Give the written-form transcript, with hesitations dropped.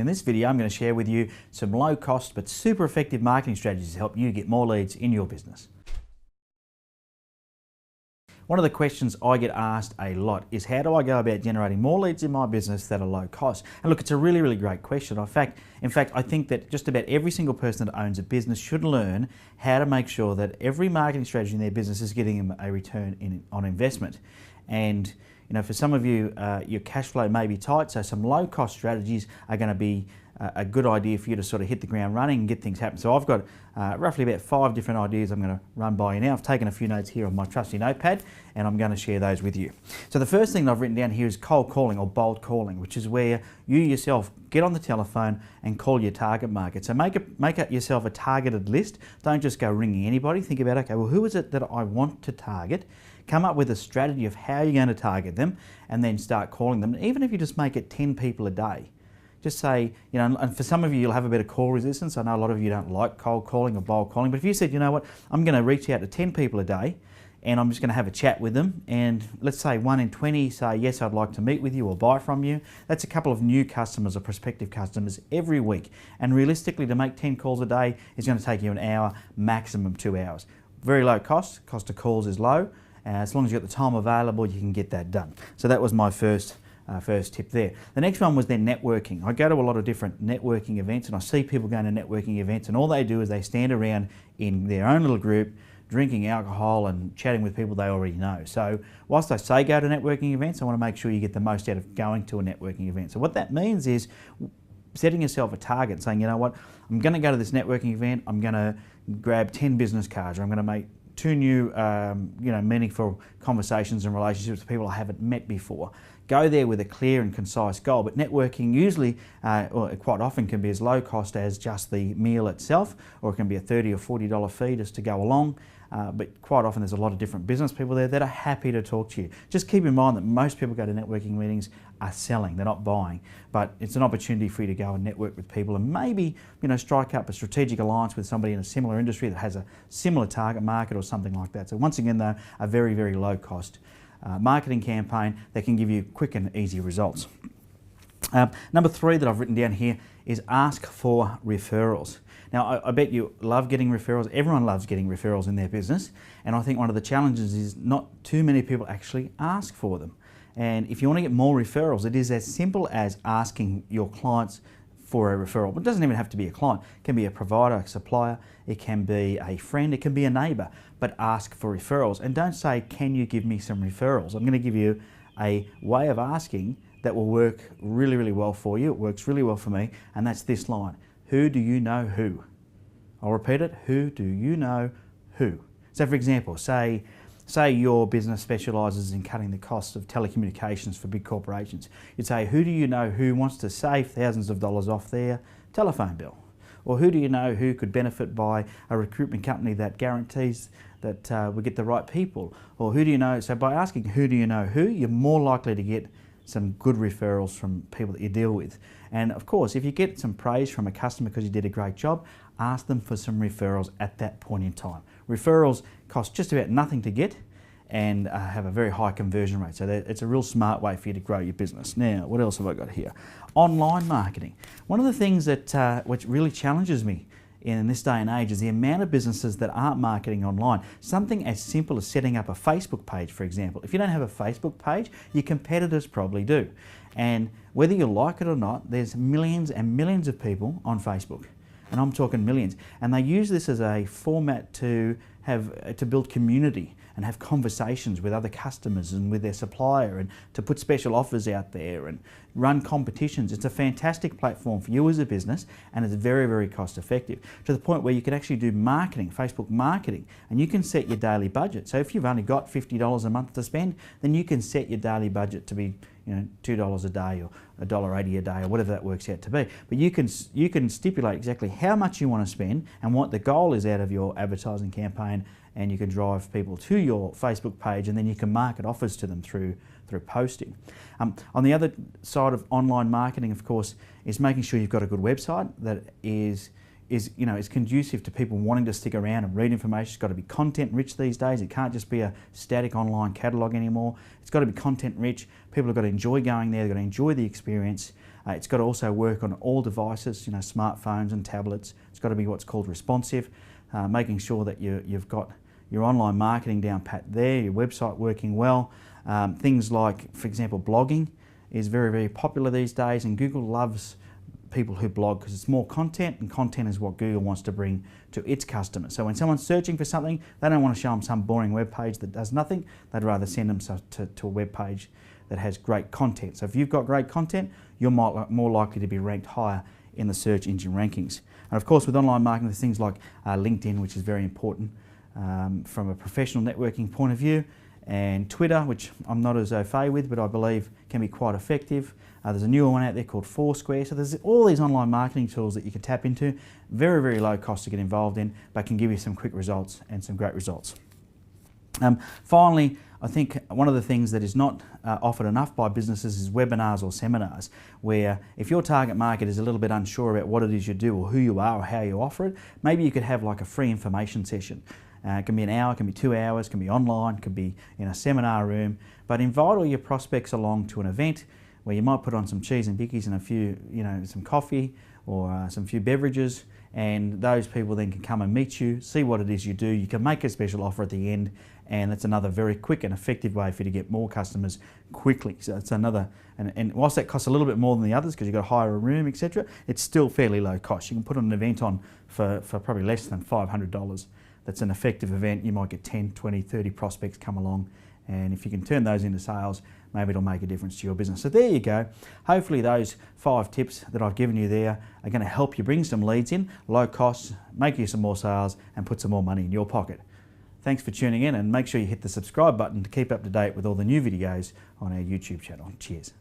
In this video, I'm going to share with you some low cost but super effective marketing strategies to help you get more leads in your business. One of the questions I get asked a lot is, how do I go about generating more leads in my business that are low cost? And look, it's a really great question. In fact, I think that just about every single person that owns a business should learn how to make sure that every marketing strategy in their business is getting them a return on investment. And for some of you, your cash flow may be tight, so some low cost strategies are going to be a good idea for you to sort of hit the ground running and get things happen. So I've got roughly about 5 different ideas I'm going to run by you now. I've taken a few notes here on my trusty notepad and I'm going to share those with you. So the first thing that I've written down here is cold calling or bold calling, which is where you yourself get on the telephone and call your target market. So make yourself a targeted list. Don't just go ringing anybody. Think about, okay, well, who is it that I want to target? Come up with a strategy of how you're going to target them and then start calling them. Even if you just make it 10 people a day. Just say, and for some of you, you'll have a bit of call resistance. I know a lot of you don't like cold calling or bold calling, but if you said, you know what, I'm going to reach out to 10 people a day and I'm just going to have a chat with them, and let's say 1 in 20 say, yes, I'd like to meet with you or buy from you. That's a couple of new customers or prospective customers every week. And realistically, to make 10 calls a day is going to take you an hour, maximum 2 hours. Very low cost of calls is low. As long as you've got the time available, you can get that done. So that was my first tip there. The next one was then networking. I go to a lot of different networking events and I see people going to networking events, and all they do is they stand around in their own little group drinking alcohol and chatting with people they already know. So whilst I say go to networking events, I want to make sure you get the most out of going to a networking event. So what that means is setting yourself a target, saying, you know what, I'm going to go to this networking event, I'm going to grab 10 business cards, or I'm going to make 2 new meaningful conversations and relationships with people I haven't met before. Go there with a clear and concise goal. But networking usually, or quite often, can be as low cost as just the meal itself, or it can be a $30 or $40 fee just to go along. But quite often there's a lot of different business people there that are happy to talk to you. Just keep in mind that most people go to networking meetings are selling, they're not buying. But it's an opportunity for you to go and network with people and maybe strike up a strategic alliance with somebody in a similar industry that has a similar target market or something like that. So once again though, a very low cost marketing campaign that can give you quick and easy results. Number 3 that I've written down here is ask for referrals. Now, I bet you love getting referrals. Everyone loves getting referrals in their business. And I think one of the challenges is not too many people actually ask for them. And if you want to get more referrals, it is as simple as asking your clients for a referral. But it doesn't even have to be a client. It can be a provider, a supplier, it can be a friend, it can be a neighbour. But ask for referrals. And don't say, can you give me some referrals? I'm going to give you a way of asking that will work really well for you. It works really well for me. And that's this line. Who do you know who? I'll repeat it. Who do you know who? So for example, say your business specialises in cutting the costs of telecommunications for big corporations. You'd say, who do you know who wants to save thousands of dollars off their telephone bill? Or who do you know who could benefit by a recruitment company that guarantees that we get the right people? Or who do you know? So by asking who do you know who, you're more likely to get some good referrals from people that you deal with. And of course, if you get some praise from a customer because you did a great job, ask them for some referrals at that point in time. Referrals cost just about nothing to get and have a very high conversion rate. So it's a real smart way for you to grow your business. Now, what else have I got here? Online marketing. One of the things that which really challenges me in this day and age is the amount of businesses that aren't marketing online. Something as simple as setting up a Facebook page, for example. If you don't have a Facebook page, your competitors probably do. And whether you like it or not, there's millions and millions of people on Facebook. And I'm talking millions. And they use this as a format to build community and have conversations with other customers and with their supplier, and to put special offers out there and run competitions. It's a fantastic platform for you as a business, and it's very cost effective, to the point where you can actually do marketing, Facebook marketing, and you can set your daily budget. So if you've only got $50 a month to spend, then you can set your daily budget to be $2 a day or $1.80 a day or whatever that works out to be. But you can stipulate exactly how much you want to spend and what the goal is out of your advertising campaign, and you can drive people to your Facebook page, and then you can market offers to them through posting. On the other side of online marketing, of course, is making sure you've got a good website that is is conducive to people wanting to stick around and read information. It's got to be content rich these days. It can't just be a static online catalogue anymore. It's got to be content rich. People have got to enjoy going there. They've got to enjoy the experience. It's got to also work on all devices, smartphones and tablets. It's got to be what's called responsive, making sure that you've got your online marketing down pat there, your website working well. Things like, for example, blogging is very, very popular these days, and Google loves people who blog because it's more content, and content is what Google wants to bring to its customers. So when someone's searching for something, they don't want to show them some boring web page that does nothing. They'd rather send them to a web page that has great content. So if you've got great content, you're more likely to be ranked higher in the search engine rankings. And of course, with online marketing, there's things like LinkedIn, which is very important from a professional networking point of view, and Twitter, which I'm not as au fait with, but I believe can be quite effective. There's a newer one out there called Foursquare. So there's all these online marketing tools that you can tap into. Very, very low cost to get involved in, but can give you some quick results and some great results. Finally, I think one of the things that is not offered enough by businesses is webinars or seminars, where if your target market is a little bit unsure about what it is you do or who you are or how you offer it, maybe you could have like a free information session. It can be an hour, it can be 2 hours, it can be online, it can be in a seminar room, but invite all your prospects along to an event where you might put on some cheese and bickies and a few, some coffee or some few beverages, and those people then can come and meet you, see what it is you do. You can make a special offer at the end, and it's another very quick and effective way for you to get more customers quickly. So it's another, and whilst that costs a little bit more than the others because you've got to hire a room, etc., it's still fairly low cost. You can put an event on for probably less than $500. That's an effective event. You might get 10, 20, 30 prospects come along, and if you can turn those into sales, maybe it'll make a difference to your business. So there you go. Hopefully those 5 tips that I've given you there are going to help you bring some leads in, low costs, make you some more sales, and put some more money in your pocket. Thanks for tuning in, and make sure you hit the subscribe button to keep up to date with all the new videos on our YouTube channel. Cheers.